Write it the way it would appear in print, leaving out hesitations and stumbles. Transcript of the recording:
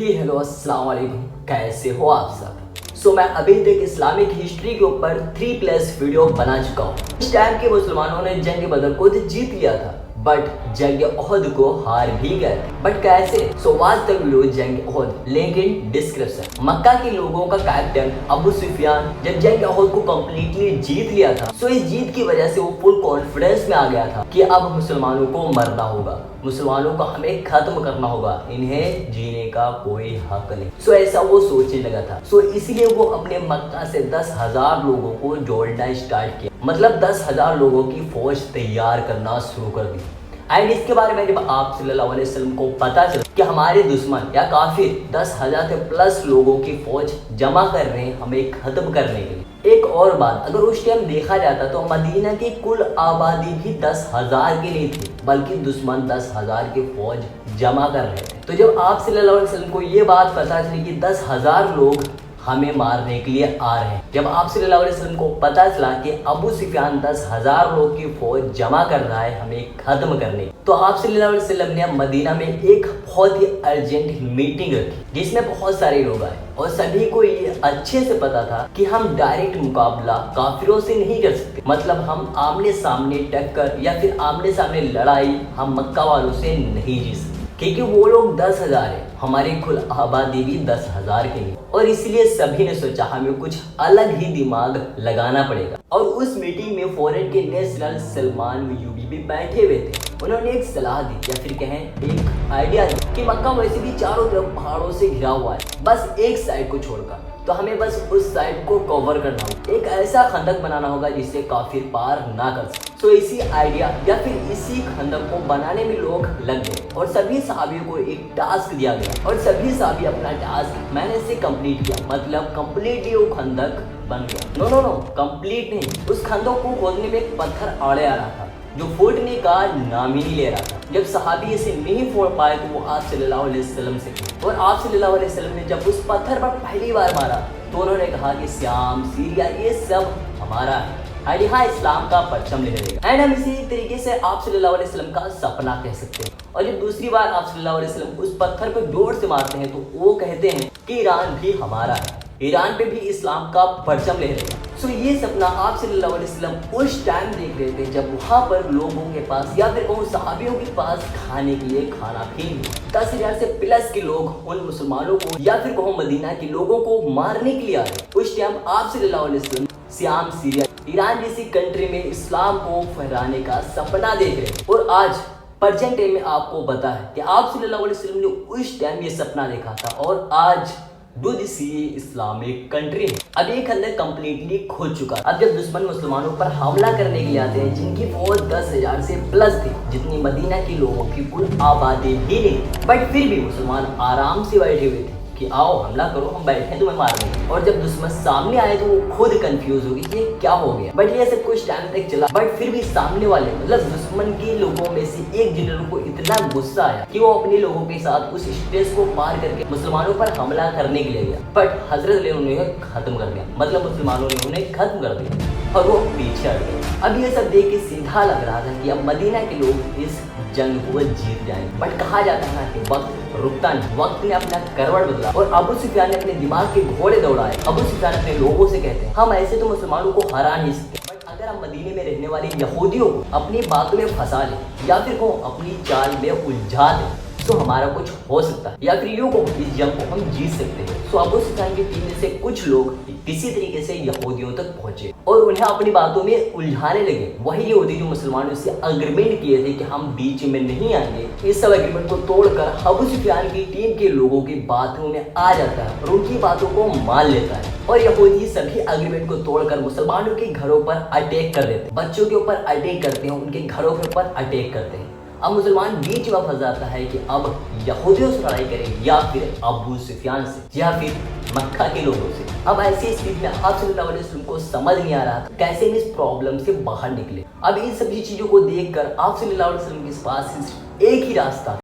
Hello अस्सलाम वालेकुम, कैसे हो आप सब। मैं अभी तक इस्लामिक हिस्ट्री के ऊपर 3+ वीडियो बना चुका हूँ। इस टाइम के मुसलमानों ने जंग बदर को जीत लिया था, बट जंग ओहद को हार भी गए थे। बट कैसे? आज तक वीडियो जंग ओहद, लेकिन डिस्क्रिप्शन मक्का के लोगों का कैप्टन अबू सुफियान जब जंग ओहद को कम्प्लीटली जीत लिया था, इस जीत की वजह से वो फुल कॉन्फिडेंस में आ गया था कि अब मुसलमानों को मरना होगा, मुसलमानों को हमें खत्म करना होगा, इन्हें जीने का कोई हक नहीं। ऐसा वो सोचने लगा था। इसलिए वो अपने मक्का से 10,000 लोगों को जोड़ना स्टार्ट किया, मतलब 10,000 लोगों की फौज तैयार करना शुरू कर दी। एंड इसके बारे में जब आप सल्लल्लाहु अलैहि वसल्लम को पता चला कि हमारे दुश्मन या काफिर 10,000 से प्लस लोगों की फौज जमा कर रहे हैं हमें खत्म करने के लिए। एक और बात, अगर उस टाइम देखा जाता तो मदीना की कुल आबादी भी 10,000 की नहीं थी, बल्कि दुश्मन 10,000 की फौज जमा कर रहे थे। तो जब आप सल्लल्लाहु अलैहि वसल्लम को ये बात पता चली कि 10,000 लोग हमें मारने के लिए आ रहे हैं, जब आप सल्लल्लाहु अलैहि वसल्लम को पता चला कि अबू सुफियान 10,000 लोग की फौज जमा कर रहा है हमें खत्म करने, तो आप सल्लल्लाहु अलैहि वसल्लम ने मदीना में एक बहुत ही अर्जेंट मीटिंग रखी, जिसमें बहुत सारे लोग आए और सभी को ये अच्छे से पता था कि हम डायरेक्ट मुकाबला काफिरों से नहीं कर सकते, मतलब हम आमने सामने टक्कर या फिर आमने सामने लड़ाई हम मक्का वालों से नहीं जीत सकते, क्योंकि वो लोग 10,000 है, हमारी कुल आबादी भी 10,000 की नहीं। और इसलिए सभी ने सोचा हमें कुछ अलग ही दिमाग लगाना पड़ेगा। और उस मीटिंग में फॉरेन के नेशनल सलमान अय्यूबी भी बैठे हुए थे। उन्होंने एक सलाह दी या फिर कहें एक आइडिया दी कि मक्का वैसे भी चारों तरफ पहाड़ों से घिरा हुआ है, बस एक साइड को छोड़कर, तो हमें बस उस साइड को कवर करना होगा, एक ऐसा खंदक बनाना होगा जिससे काफिर पार ना कर सके। इसी आइडिया या फिर इसी खंदक को बनाने में लोग लग गए और सभी सहाबियों को एक टास्क दिया गया और सभी सहाबी अपना टास्क मैंने से कंप्लीट किया, मतलब कंप्लीटली वो खंदक बन गया। नो कंप्लीट नहीं, उस खंदक को खोदने में एक पत्थर आड़े आ रहा था जो फूटने का नाम ही नहीं ले रहा था। जब सहाबी इसे नहीं फोड़ पाए तो वो आप सल्लल्लाहु अलैहि वसल्लम से कहे, और आप सल्लल्लाहु अलैहि वसल्लम ने जब उस पत्थर पर पहली बार मारा तो उन्होंने कहा कि श्याम सीरिया ये सब हमारा है, एंड यहाँ इस्लाम का परचम ले रहेगा। एंड हम इसी तरीके से आप सल्लल्लाहु अलैहि वसल्लम का सपना कह सकते हैं। और जब दूसरी बार आप सल्लल्लाहु अलैहि वसल्लम उस पत्थर को जोर से मारते हैं तो वो कहते हैं कि ईरान भी हमारा है, ईरान पे भी इस्लाम का परचम ले रहेगा। ये सपना आप सल्लल्लाहु अलैहि वसल्लम उस टाइम देख रहे थे जब वहाँ पर लोगों के पास या फिर कहूँ सहाबियों के पास खाने के लिए खाना भी नहीं। 10,000 से प्लस के लोग उन मुसलमानों को या फिर कहूँ मदीना के लोगों को मारने के लिए आ रहे। उस टाइम आप सल्लल्लाहु अलैहि वसल्लम श्याम सीरिया ईरान जैसी कंट्री में इस्लाम को फहराने का सपना देख रहे हैं। और आज प्रेजेंट टाइम में आपको पता है कि आप सल्लल्लाहु अलैहि वसल्लम ने उस टाइम ये सपना देखा था और आज इस्लामिक कंट्री है। अब ये खंदक कंप्लीटली खुद चुका है। अब जब दुश्मन मुसलमानों पर हमला करने के लिए आते हैं जिनकी फौज 10,000 से प्लस थी, जितनी मदीना के लोगों की कुल आबादी भी नहीं, बट फिर भी मुसलमान आराम से बैठे हुए थे कि आओ हमला करो, हम बैठे तुम्हें मारने। और जब दुश्मन सामने आए तो वो खुद कंफ्यूज हो गई ये क्या हो गया। बट ये सब कुछ टाइम तक चला, बट फिर भी सामने वाले मतलब दुश्मन के लोगों में से एक जनरल को इतना गुस्सा आया कि वो अपने लोगों के साथ उस स्टेज को पार करके मुसलमानों पर हमला करने के लिए गया। बट हजरत ने उन्हें खत्म कर दिया, मतलब मुसलमानों ने उन्हें खत्म कर दिया और वो पीछे हट गए। अब ये सब देख के सीधा लग रहा था कि अब मदीना के लोग इस जंग को जीत जाएंगे। बट कहा जाता है ना कि वक्त रुकता नहीं, वक्त ने अपना करवट बदला और अबू सुफियान ने अपने दिमाग के घोड़े दौड़ाए। अबू सुफियान अपने लोगों से कहते हैं हम ऐसे तो मुसलमानों को हरा नहीं सकते, बट अगर हम मदीने में रहने वाले यहूदियों को अपनी बातों में फंसा ले या फिर को अपनी चाल में उलझा दे तो हमारा कुछ हो सकता है, या फिर यूं को इस जंग को हम जीत सकते हैं। अबू सुफियान की टीम में से कुछ लोग किसी तरीके से यहूदियों तक पहुंचे और उन्हें अपनी बातों में उलझाने लगे। वही यहूदी जो मुसलमानों से अग्रीमेंट किए थे कि हम बीच में नहीं आएंगे, इस सब एग्रीमेंट को तोड़कर अबू सुफियान की टीम के लोगों की बातों में आ जाता है और उनकी बातों को मान लेता है। और यहूदी सभी अग्रीमेंट को तोड़कर मुसलमानों के घरों पर अटैक कर देते हैं, बच्चों के ऊपर अटैक करते हैं, उनके घरों के ऊपर अटैक करते हैं। अब मुसलमान बीच में फंस जाता है कि अब यहूदियों से लड़ाई करें या फिर अबू सुफियान से या फिर मक्का के लोगों से। अब ऐसी स्थिति में आप सल्लल्लाहु अलैहि वसल्लम को समझ नहीं आ रहा था कैसे इस प्रॉब्लम से बाहर निकले। अब इन सभी चीजों को देखकर आप सल्लल्लाहु अलैहि वसल्लम के पास एक ही रास्ता